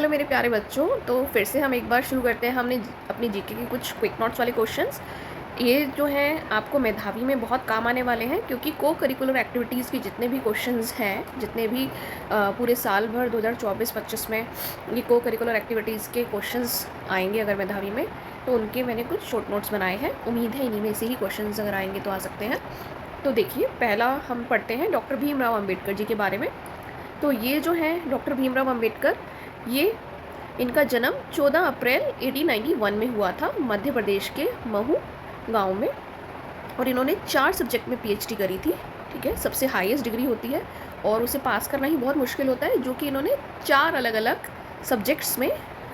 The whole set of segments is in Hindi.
हेलो मेरे प्यारे बच्चों। तो फिर से हम एक बार शुरू करते हैं। हमने अपनी जीके के कुछ क्विक नोट्स वाले क्वेश्चंस, ये जो हैं आपको मेधावी में बहुत काम आने वाले हैं, क्योंकि को करिकुलर एक्टिविटीज़ की जितने भी क्वेश्चंस हैं, जितने भी पूरे साल भर 2024-25 में ये को करिकुलर एक्टिविटीज़ के क्वेश्चंस आएंगे अगर मेधावी में, तो उनके मैंने कुछ शॉर्ट नोट्स बनाए हैं। उम्मीद है इन्हीं में से ही क्वेश्चंस अगर आएंगे तो आ सकते हैं। तो देखिए, पहला हम पढ़ते हैं डॉक्टर भीमराव अम्बेडकर जी के बारे में। तो ये जो हैं डॉक्टर भीमराव अम्बेडकर, ये इनका जन्म 14 अप्रैल 1891 में हुआ था, मध्य प्रदेश के महू गांव में। और इन्होंने 4 सब्जेक्ट में पीएचडी करी थी। ठीक है, सबसे हाईएस्ट डिग्री होती है और उसे पास करना ही बहुत मुश्किल होता है, जो कि इन्होंने 4 अलग अलग सब्जेक्ट्स में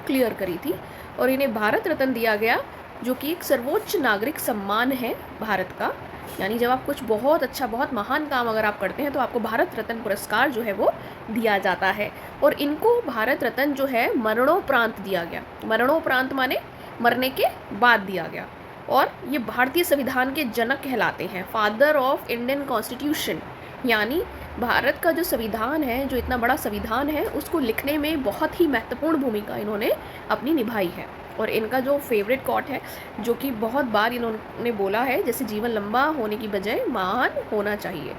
क्लियर करी थी। और इन्हें भारत रत्न दिया गया, जो कि एक सर्वोच्च नागरिक सम्मान है भारत का। यानी जब आप कुछ बहुत अच्छा, बहुत महान काम अगर आप करते हैं तो आपको भारत रत्न पुरस्कार जो है वो दिया जाता है। और इनको भारत रत्न जो है मरणोपरांत दिया गया। मरणोपरांत माने मरने के बाद दिया गया। और ये भारतीय संविधान के जनक कहलाते हैं, फादर ऑफ इंडियन कॉन्स्टिट्यूशन। यानी भारत का जो संविधान है, जो इतना बड़ा संविधान है, उसको लिखने में बहुत ही महत्वपूर्ण भूमिका इन्होंने अपनी निभाई है। और इनका जो फेवरेट कोट है, जो कि बहुत बार इन्होंने बोला है, जैसे जीवन लंबा होने की बजाय महान होना चाहिए।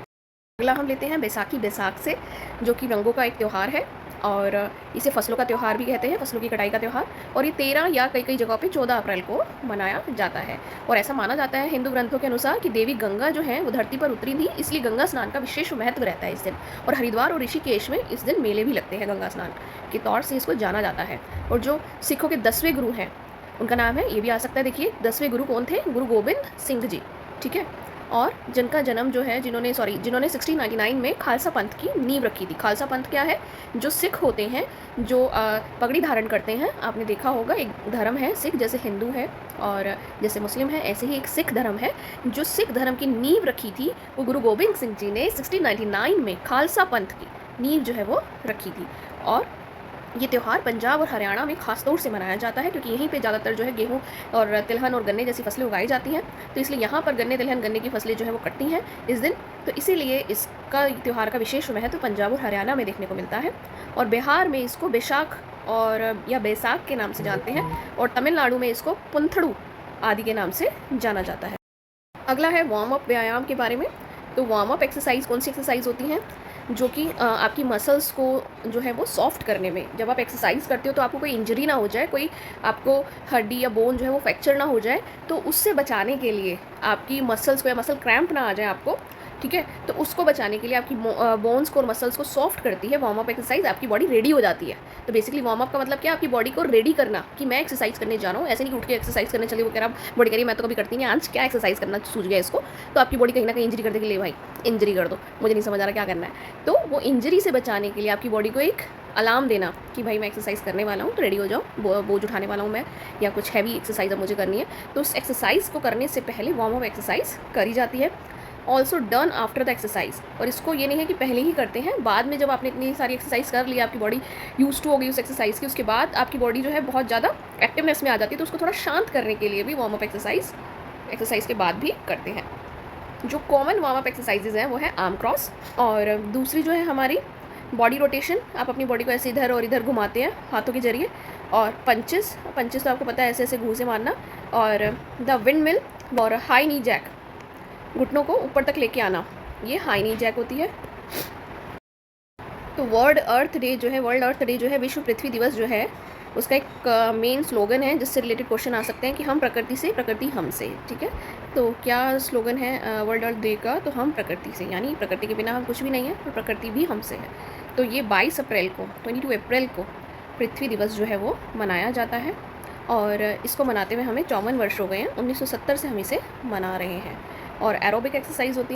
अगला हम लेते हैं बैसाखी। बैसाख से, जो कि रंगों का एक त्यौहार है और इसे फसलों का त्यौहार भी कहते हैं, फसलों की कटाई का त्यौहार। और ये 13 या कई कई जगहों पे 14 अप्रैल को मनाया जाता है। और ऐसा माना जाता है हिंदू ग्रंथों के अनुसार कि देवी गंगा जो है वो धरती पर उतरी थी, इसलिए गंगा स्नान का विशेष महत्व रहता है इस दिन। और हरिद्वार और ऋषिकेश में इस दिन मेले भी लगते हैं, गंगा स्नान के तौर से इसको जाना जाता है। और जो सिखों के 10वें गुरु हैं, उनका नाम है, ये भी आ सकता है। देखिए, 10वें गुरु कौन थे? गुरु गोबिंद सिंह जी। ठीक है। और जिनका जन्म जो है, जिन्होंने 1699 में खालसा पंथ की नींव रखी थी। खालसा पंथ क्या है? जो सिख होते हैं, जो पगड़ी धारण करते हैं, आपने देखा होगा, एक धर्म है सिख, जैसे हिंदू है और जैसे मुस्लिम है, ऐसे ही एक सिख धर्म है। जो सिख धर्म की नींव रखी थी, वो गुरु गोबिंद सिंह जी ने 1699 में खालसा पंथ की नींव जो है वो रखी थी। और ये त्यौहार पंजाब और हरियाणा में खास तौर से मनाया जाता है, क्योंकि यहीं पे ज़्यादातर जो है गेहूँ और तिलहन और गन्ने जैसी फसलें उगाई जाती हैं। तो इसलिए यहाँ पर गन्ने, तिलहन, गन्ने की फसलें जो है वो कटती हैं इस दिन। तो इसीलिए इसका त्यौहार का विशेष महत्व पंजाब और हरियाणा में देखने को मिलता है। और बिहार में इसको बैशाख और या बैसाख के नाम से जानते हैं। और तमिलनाडु में इसको पुंथड़ू आदि के नाम से जाना जाता है। अगला है वार्म अप व्यायाम के बारे में। तो वार्म अप एक्सरसाइज कौन सी एक्सरसाइज होती हैं? जो कि आपकी मसल्स को जो है वो सॉफ्ट करने में, जब आप एक्सरसाइज करते हो तो आपको कोई इंजरी ना हो जाए, कोई आपको हड्डी या बोन जो है वो फ्रैक्चर ना हो जाए, तो उससे बचाने के लिए, आपकी मसल्स को या मसल क्रैम्प ना आ जाए आपको, ठीक है, तो उसको बचाने के लिए आपकी बोन्स को और मसल्स को सॉफ्ट करती है वार्म अप एक्सरसाइज। आपकी बॉडी रेडी हो जाती है। तो बेसिकली वार्म अप का मतलब क्या? आपकी बॉडी को रेडी करना कि मैं एक्सरसाइज करने जा रहा हूँ। ऐसे नहीं उठ के एक्सरसाइज करने चलिए, वो कह रहा बॉडी कह रही मैं तो कभी करती नहीं, आज क्या एक्सरसाइज करना सूझ गया इसको। तो आपकी बॉडी कहीं ना कहीं इंजरी कर देगी, ले भाई इंजरी कर दो, मुझे नहीं समझ आ रहा क्या करना है। तो वो इंजरी से बचाने के लिए आपकी बॉडी को एक अलार्म देना कि भाई मैं एक्सरसाइज करने वाला हूँ, तो रेडी हो जाओ, बोझ उठाने वाला हूँ मैं, या कुछ हैवी एक्सरसाइज अब मुझे करनी है। तो उस एक्सरसाइज को करने से पहले वार्म अप एक्सरसाइज करी जाती है। Also done after the exercise. और इसको ये नहीं है कि पहले ही करते हैं, बाद में जब आपने इतनी सारी एक्सरसाइज कर ली, आपकी बॉडी यूज टू हो गई उस एक्सरसाइज की, उसके बाद आपकी बॉडी जो है बहुत ज़्यादा एक्टिवनेस में आ जाती है, तो उसको थोड़ा शांत करने के लिए भी वार्म अप एक्सरसाइज के बाद भी करते हैं। जो कॉमन वार्म अप एक्सरसाइजेज हैं वो है आर्म क्रॉस, और दूसरी जो है हमारी बॉडी रोटेशन। आप अपनी बॉडी को ऐसे इधर और इधर घुमाते हैं हाथों के जरिए। और पंचेस तो आपको पता है, ऐसे ऐसे घूसे मारना। और द विंड मिल और हाई नी जैक, घुटनों को ऊपर तक लेके आना, ये हाई नी जैक होती है। तो वर्ल्ड अर्थ डे जो है, विश्व पृथ्वी दिवस जो है, उसका एक मेन स्लोगन है जिससे रिलेटेड क्वेश्चन आ सकते हैं कि हम प्रकृति से, प्रकृति हमसे। ठीक है, तो क्या स्लोगन है वर्ल्ड अर्थ डे का? तो हम प्रकृति से, यानी प्रकृति के बिना हम कुछ भी नहीं है और प्रकृति भी हमसे है। तो ये 22 अप्रैल को, 22 अप्रैल को पृथ्वी दिवस जो है वो मनाया जाता है। और इसको मनाते हुए हमें 54 वर्ष हो गए हैं, 1970 से हम इसे मना रहे हैं। और एरोबिक एक्सरसाइज होती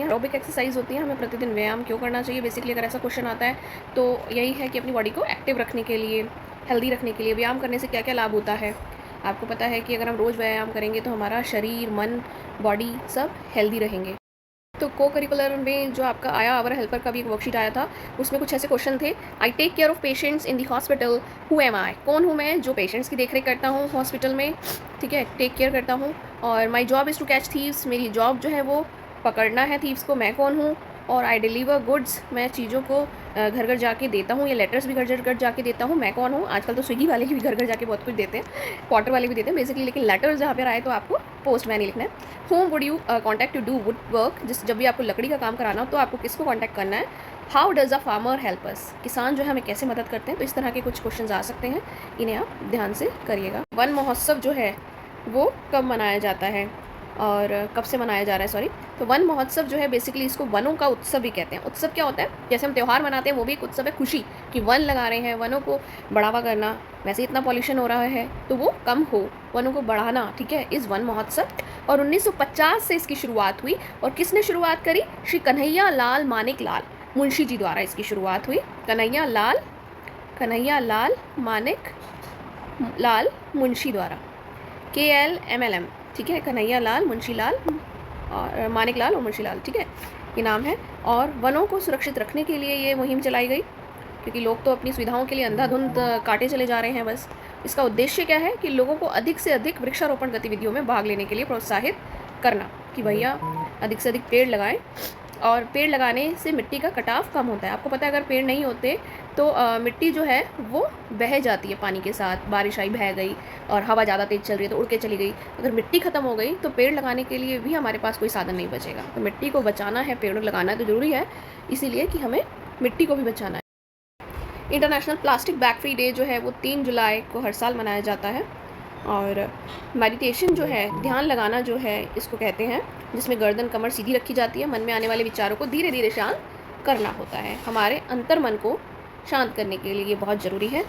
हैं। हमें प्रतिदिन व्यायाम क्यों करना चाहिए? बेसिकली अगर ऐसा क्वेश्चन आता है तो यही है कि अपनी बॉडी को एक्टिव रखने के लिए, हेल्दी रखने के लिए व्यायाम करने से क्या क्या लाभ होता है। आपको पता है कि अगर हम रोज़ व्यायाम करेंगे तो हमारा शरीर, मन, बॉडी सब हेल्दी रहेंगे। तो को करिकुलर में जो आपका आया आवर हेल्पर का भी एक वर्कशीट आया था, उसमें कुछ ऐसे क्वेश्चन थे। I take care of patients in the hospital, who am I? कौन हूँ मैं जो पेशेंट्स की देखरेख करता हूँ हॉस्पिटल में, ठीक है, टेक केयर करता हूँ। और my job is to catch thieves, मेरी जॉब जो है वो पकड़ना है थीव्स को। मैं कौन हूँ? और आई डिलीवर गुड्स, मैं चीज़ों को घर घर जाके देता हूँ, या लेटर्स भी घर घर जाके देता हूँ। मैं कौन हूँ? आजकल तो स्विगी वाले भी घर घर जाके बहुत कुछ देते हैं, पोर्टर वाले भी देते हैं बेसिकली, लेकिन लेटर्स जहाँ पर आए तो आपको पोस्टमैन ही लिखना है। Whom would you contact to do wood work, जब भी आपको लकड़ी का काम कराना हो तो आपको किसको कॉन्टैक्ट करना है? How does a farmer help us, किसान जो है हमें कैसे मदद करते हैं। तो इस तरह के कुछ क्वेश्चन आ सकते हैं, इन्हें आप ध्यान से करिएगा। वन महोत्सव जो है वो कब मनाया जाता है और कब से मनाया जा रहा है, सॉरी। तो वन महोत्सव जो है बेसिकली इसको वनों का उत्सव भी कहते हैं। उत्सव क्या होता है? जैसे हम त्यौहार मनाते हैं वो भी एक उत्सव है, खुशी कि वन लगा रहे हैं, वनों को बढ़ावा करना। वैसे इतना पॉल्यूशन हो रहा है तो वो कम हो, वनों को बढ़ाना, ठीक है, इस वन महोत्सव। और 1950 से इसकी शुरुआत हुई। और किसने शुरुआत करी? श्री कन्हैया लाल मानिक लाल मुंशी जी द्वारा इसकी शुरुआत हुई। कन्हैया लाल मानिक लाल मुंशी द्वारा, KLMLM, ठीक है, कन्हैया लाल मुंशी लाल और मानिक लाल और मुंशी लाल, ठीक है, ये नाम है। और वनों को सुरक्षित रखने के लिए ये मुहिम चलाई गई, क्योंकि लोग तो अपनी सुविधाओं के लिए अंधाधुंध काटे चले जा रहे हैं बस। इसका उद्देश्य क्या है? कि लोगों को अधिक से अधिक वृक्षारोपण गतिविधियों में भाग लेने के लिए प्रोत्साहित करना, कि भैया अधिक से अधिक पेड़ लगाएं। और पेड़ लगाने से मिट्टी का कटाव कम होता है। आपको पता है अगर पेड़ नहीं होते तो मिट्टी जो है वो बह जाती है पानी के साथ। बारिश आई, बह गई, और हवा ज़्यादा तेज़ चल रही है तो उड़ के चली गई। अगर मिट्टी ख़त्म हो गई तो पेड़ लगाने के लिए भी हमारे पास कोई साधन नहीं बचेगा। तो मिट्टी को बचाना है, पेड़ लगाना तो ज़रूरी है, इसीलिए कि हमें मिट्टी को भी बचाना है। International plastic bag free day जो है वो 3 जुलाई को हर साल मनाया जाता है। और मेडिटेशन जो है, ध्यान लगाना जो है, इसको कहते हैं, जिसमें गर्दन कमर सीधी रखी जाती है। मन में आने वाले विचारों को धीरे धीरे शांत करना होता है। हमारे अंतर्मन को शांत करने के लिए ये बहुत ज़रूरी है।